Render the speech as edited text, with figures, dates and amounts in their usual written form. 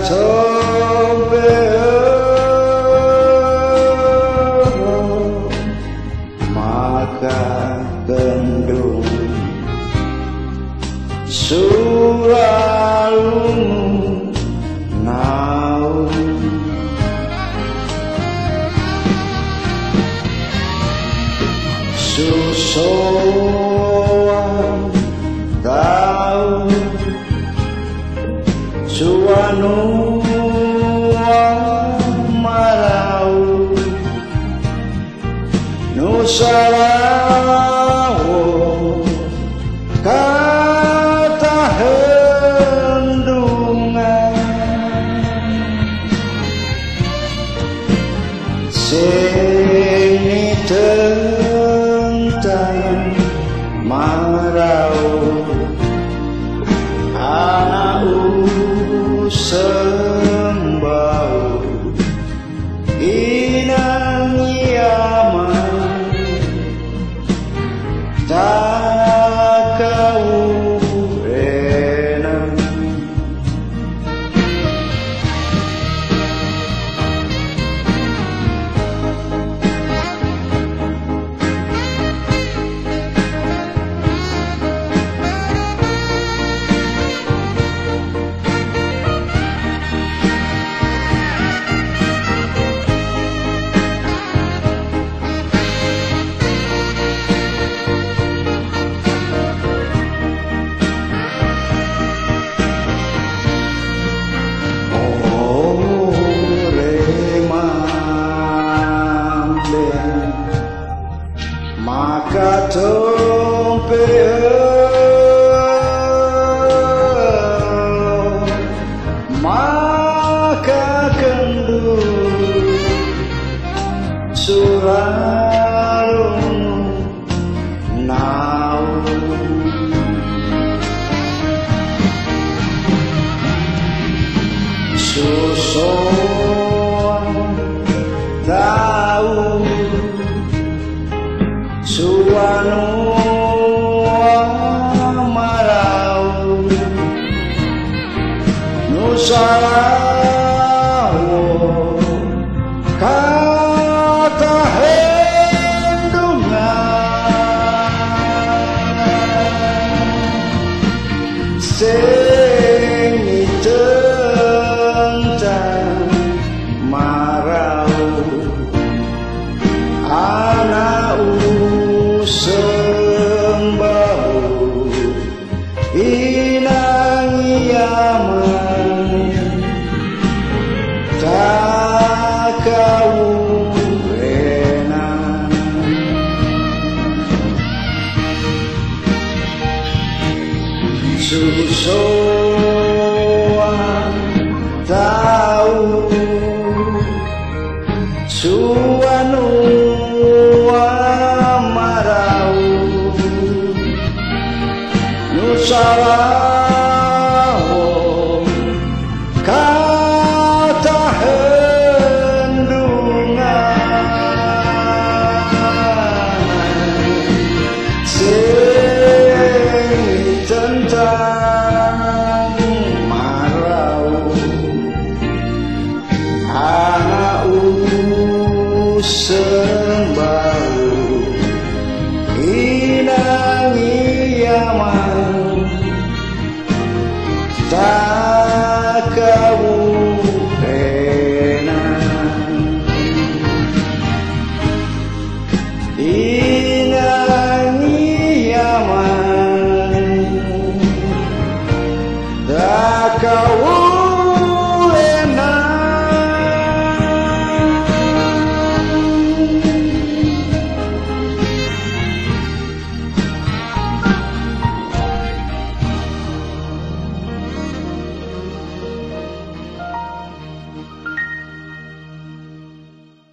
tombe maka kendung suralu nau susoan tau suanu marau nusarawo kata hendungan sing tentang marau anak sembau inang yaman tak kau renang maka tompe maka kendu surarung nau susoan tau suanu marau nusarawo kata hendungan sing tentang marau anak sembau inang yaman tak kau renang susoan tau suanu nusarawo kata hendungan sing tentang marau anak sembau inang yaman tak kau renang.